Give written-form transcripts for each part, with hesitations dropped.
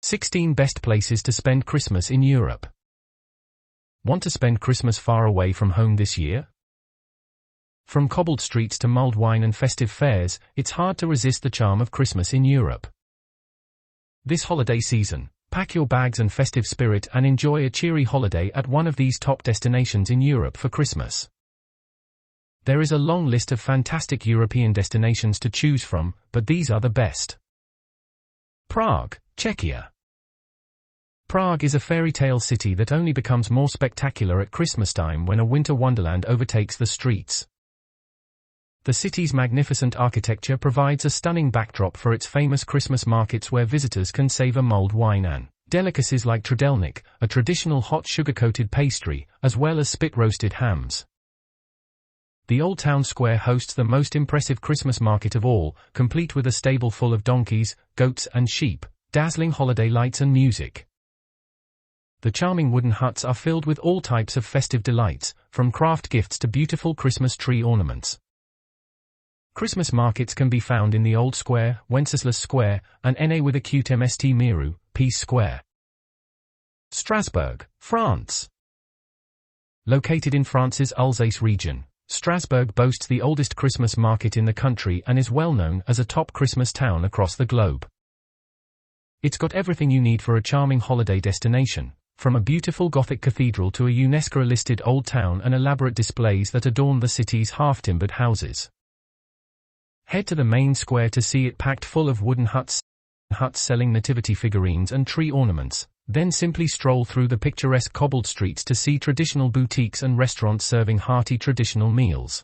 16 Best Places to Spend Christmas in Europe. Want to spend Christmas far away from home this year? From cobbled streets to mulled wine and festive fairs, it's hard to resist the charm of Christmas in Europe. This holiday season, pack your bags and festive spirit and enjoy a cheery holiday at one of these top destinations in Europe for Christmas. There is a long list of fantastic European destinations to choose from, but these are the best. Prague, Czechia. Prague is a fairy tale city that only becomes more spectacular at Christmas time when a winter wonderland overtakes the streets. The city's magnificent architecture provides a stunning backdrop for its famous Christmas markets where visitors can savor mulled wine and delicacies like trudelnik, a traditional hot sugar-coated pastry, as well as spit-roasted hams. The Old Town Square hosts the most impressive Christmas market of all, complete with a stable full of donkeys, goats and sheep, dazzling holiday lights and music. The charming wooden huts are filled with all types of festive delights, from craft gifts to beautiful Christmas tree ornaments. Christmas markets can be found in the Old Square, Wenceslas Square, and Na with a cute Mst Miru, Peace Square. Strasbourg, France. Located in France's Alsace region, Strasbourg boasts the oldest Christmas market in the country and is well known as a top Christmas town across the globe. It's got everything you need for a charming holiday destination, from a beautiful Gothic cathedral to a UNESCO-listed old town and elaborate displays that adorn the city's half-timbered houses. Head to the main square to see it packed full of wooden huts selling nativity figurines and tree ornaments, then simply stroll through the picturesque cobbled streets to see traditional boutiques and restaurants serving hearty traditional meals.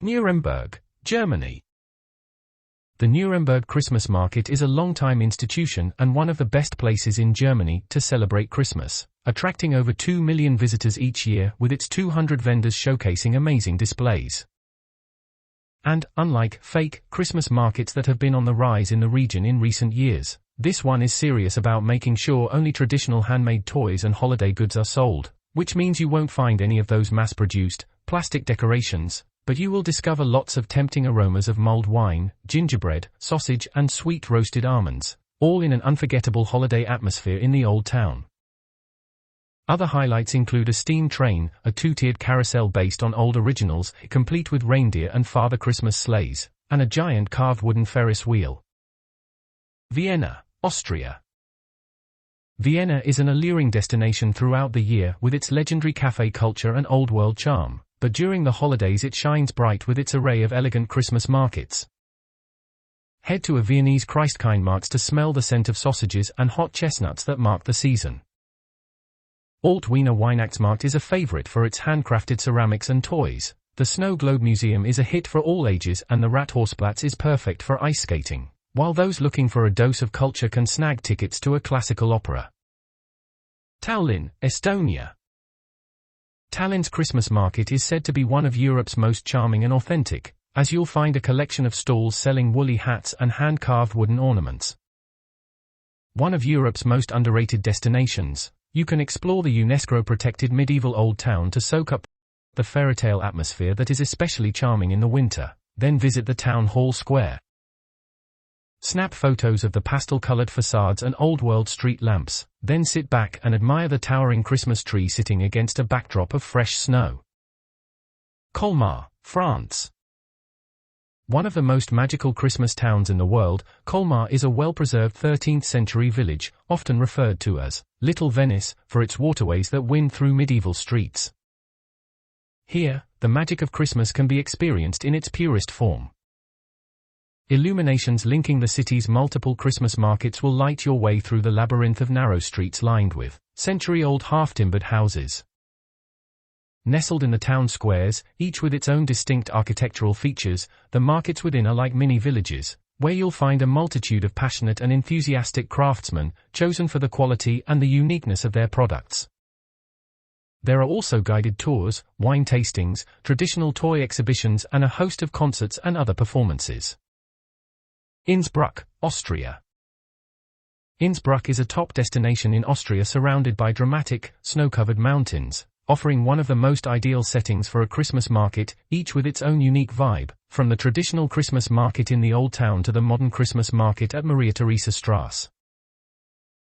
Nuremberg, Germany. The Nuremberg Christmas market is a long-time institution and one of the best places in Germany to celebrate Christmas, attracting over 2 million visitors each year with its 200 vendors showcasing amazing displays. And, unlike fake Christmas markets that have been on the rise in the region in recent years, this one is serious about making sure only traditional handmade toys and holiday goods are sold, which means you won't find any of those mass-produced, plastic decorations, but you will discover lots of tempting aromas of mulled wine, gingerbread, sausage and sweet roasted almonds, all in an unforgettable holiday atmosphere in the old town. Other highlights include a steam train, a two-tiered carousel based on old originals, complete with reindeer and Father Christmas sleighs, and a giant carved wooden Ferris wheel. Vienna, Austria. Vienna is an alluring destination throughout the year with its legendary cafe culture and old-world charm, but during the holidays it shines bright with its array of elegant Christmas markets. Head to a Viennese Christkindlmarkt to smell the scent of sausages and hot chestnuts that mark the season. Alt-Wiener Weihnachtsmarkt is a favorite for its handcrafted ceramics and toys. The Snow Globe Museum is a hit for all ages and the Rathausplatz is perfect for ice skating, while those looking for a dose of culture can snag tickets to a classical opera. Tallin, Estonia. Tallinn's Christmas market is said to be one of Europe's most charming and authentic, as you'll find a collection of stalls selling woolly hats and hand-carved wooden ornaments. One of Europe's most underrated destinations, you can explore the UNESCO-protected medieval old town to soak up the fairytale atmosphere that is especially charming in the winter, then visit the town hall square. Snap photos of the pastel-colored facades and old-world street lamps, then sit back and admire the towering Christmas tree sitting against a backdrop of fresh snow. Colmar, France. One of the most magical Christmas towns in the world, Colmar is a well-preserved 13th-century village, often referred to as Little Venice, for its waterways that wind through medieval streets. Here, the magic of Christmas can be experienced in its purest form. Illuminations linking the city's multiple Christmas markets will light your way through the labyrinth of narrow streets lined with century-old half-timbered houses. Nestled in the town squares, each with its own distinct architectural features, the markets within are like mini-villages, where you'll find a multitude of passionate and enthusiastic craftsmen, chosen for the quality and the uniqueness of their products. There are also guided tours, wine tastings, traditional toy exhibitions and a host of concerts and other performances. Innsbruck, Austria. Innsbruck is a top destination in Austria surrounded by dramatic, snow-covered mountains, offering one of the most ideal settings for a Christmas market, each with its own unique vibe, from the traditional Christmas market in the Old Town to the modern Christmas market at Maria Theresa Strasse.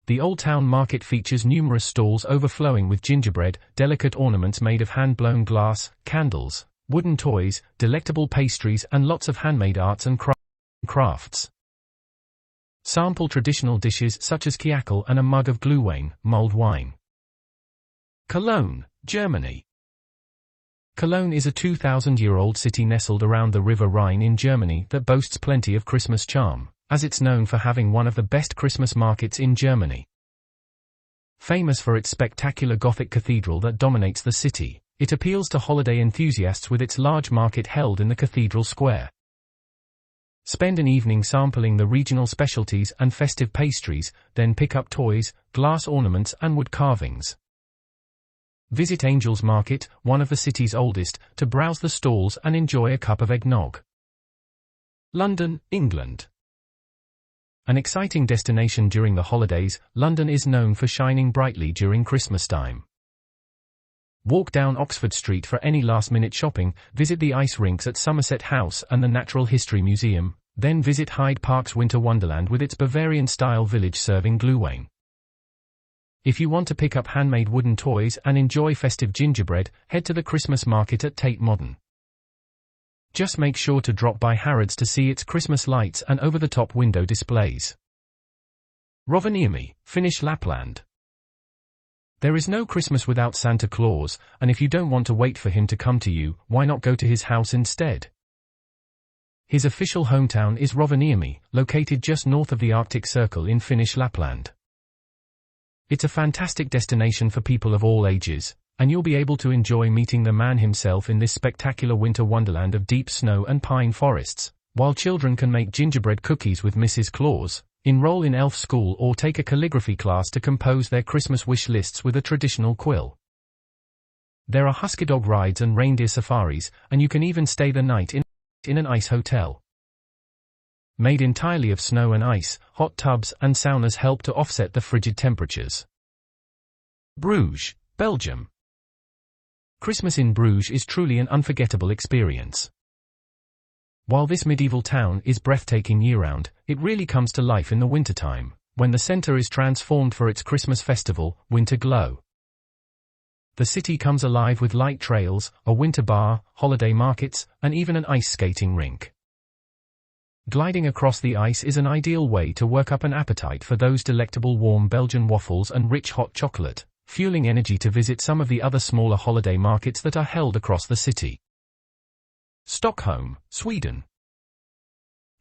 The Old Town Market features numerous stalls overflowing with gingerbread, delicate ornaments made of hand-blown glass, candles, wooden toys, delectable pastries and lots of handmade arts and crafts. Sample traditional dishes such as kiakel and a mug of Glühwein, mulled wine. Cologne, Germany. Cologne is a 2,000-year-old city nestled around the River Rhine in Germany that boasts plenty of Christmas charm, as it's known for having one of the best Christmas markets in Germany. Famous for its spectacular Gothic cathedral that dominates the city, it appeals to holiday enthusiasts with its large market held in the cathedral square. Spend an evening sampling the regional specialties and festive pastries, then pick up toys, glass ornaments and wood carvings. Visit Angel's Market, one of the city's oldest, to browse the stalls and enjoy a cup of eggnog. London, England. An exciting destination during the holidays, London is known for shining brightly during Christmas time. Walk down Oxford Street for any last-minute shopping, visit the ice rinks at Somerset House and the Natural History Museum, then visit Hyde Park's Winter Wonderland with its Bavarian-style village serving Glühwein. If you want to pick up handmade wooden toys and enjoy festive gingerbread, head to the Christmas market at Tate Modern. Just make sure to drop by Harrods to see its Christmas lights and over-the-top window displays. Rovaniemi, Finnish Lapland. There is no Christmas without Santa Claus, and if you don't want to wait for him to come to you, why not go to his house instead? His official hometown is Rovaniemi, located just north of the Arctic Circle in Finnish Lapland. It's a fantastic destination for people of all ages, and you'll be able to enjoy meeting the man himself in this spectacular winter wonderland of deep snow and pine forests, while children can make gingerbread cookies with Mrs. Claus, enroll in elf school or take a calligraphy class to compose their Christmas wish lists with a traditional quill. There are husky dog rides and reindeer safaris, and you can even stay the night in an ice hotel. Made entirely of snow and ice, hot tubs and saunas help to offset the frigid temperatures. Bruges, Belgium. Christmas in Bruges is truly an unforgettable experience. While this medieval town is breathtaking year-round, it really comes to life in the wintertime, when the center is transformed for its Christmas festival, Winter Glow. The city comes alive with light trails, a winter bar, holiday markets, and even an ice skating rink. Gliding across the ice is an ideal way to work up an appetite for those delectable warm Belgian waffles and rich hot chocolate, fueling energy to visit some of the other smaller holiday markets that are held across the city. Stockholm, Sweden.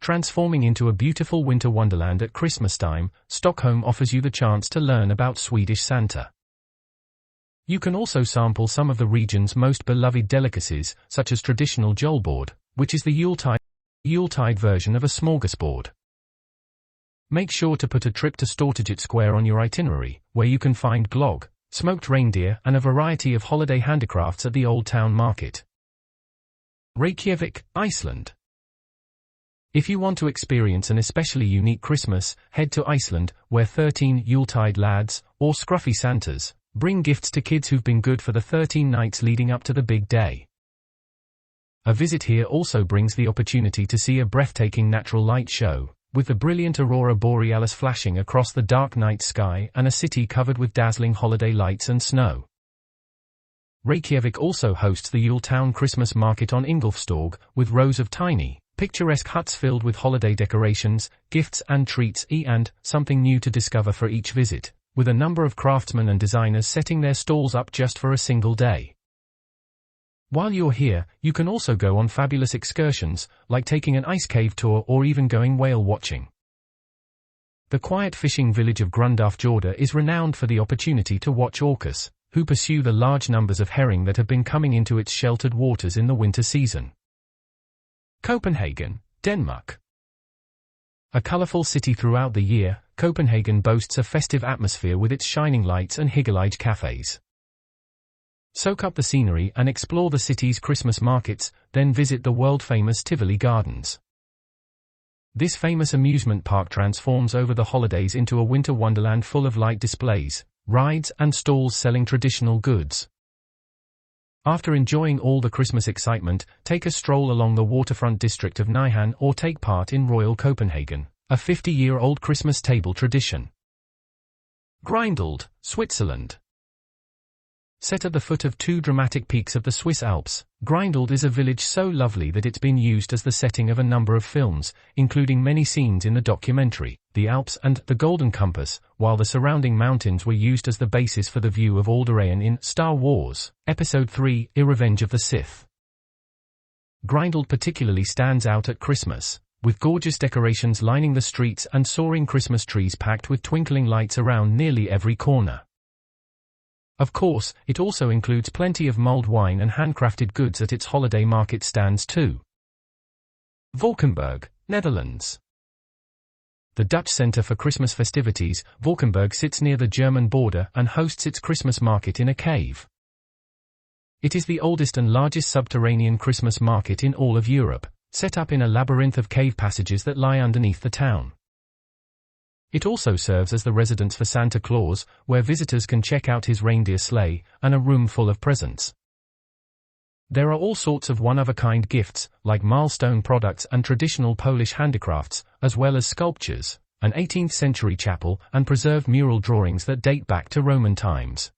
Transforming into a beautiful winter wonderland at Christmas time, Stockholm offers you the chance to learn about Swedish Santa. You can also sample some of the region's most beloved delicacies, such as traditional jolboard, which is the Yuletide version of a smorgasbord. Make sure to put a trip to Stortorget Square on your itinerary, where you can find glögg, smoked reindeer and a variety of holiday handicrafts at the Old Town Market. Reykjavík, Iceland. If you want to experience an especially unique Christmas, head to Iceland, where 13 Yuletide lads, or scruffy Santas, bring gifts to kids who've been good for the 13 nights leading up to the big day. A visit here also brings the opportunity to see a breathtaking natural light show, with the brilliant aurora borealis flashing across the dark night sky and a city covered with dazzling holiday lights and snow. Reykjavík also hosts the Yuletown Christmas market on Ingolfstorg, with rows of tiny, picturesque huts filled with holiday decorations, gifts and treats and something new to discover for each visit, with a number of craftsmen and designers setting their stalls up just for a single day. While you're here, you can also go on fabulous excursions, like taking an ice cave tour or even going whale watching. The quiet fishing village of Grundarfjordur is renowned for the opportunity to watch orcas, who pursue the large numbers of herring that have been coming into its sheltered waters in the winter season. Copenhagen, Denmark. A colorful city throughout the year, Copenhagen boasts a festive atmosphere with its shining lights and hyggelige cafes. Soak up the scenery and explore the city's Christmas markets, then visit the world-famous Tivoli Gardens. This famous amusement park transforms over the holidays into a winter wonderland full of light displays, rides and stalls selling traditional goods. After enjoying all the Christmas excitement, take a stroll along the waterfront district of Nyhavn or take part in Royal Copenhagen, a 50-year-old Christmas table tradition. Grindelwald, Switzerland. Set at the foot of two dramatic peaks of the Swiss Alps, Grindelwald is a village so lovely that it's been used as the setting of a number of films, including many scenes in the documentary, The Alps and The Golden Compass, while the surrounding mountains were used as the basis for the view of Alderaan in Star Wars, Episode 3, Revenge of the Sith. Grindelwald particularly stands out at Christmas, with gorgeous decorations lining the streets and soaring Christmas trees packed with twinkling lights around nearly every corner. Of course, it also includes plenty of mulled wine and handcrafted goods at its holiday market stands too. Valkenburg, Netherlands. The Dutch Centre for Christmas Festivities, Valkenburg sits near the German border and hosts its Christmas market in a cave. It is the oldest and largest subterranean Christmas market in all of Europe, set up in a labyrinth of cave passages that lie underneath the town. It also serves as the residence for Santa Claus, where visitors can check out his reindeer sleigh, and a room full of presents. There are all sorts of one-of-a-kind gifts, like milestone products and traditional Polish handicrafts, as well as sculptures, an 18th-century chapel, and preserved mural drawings that date back to Roman times.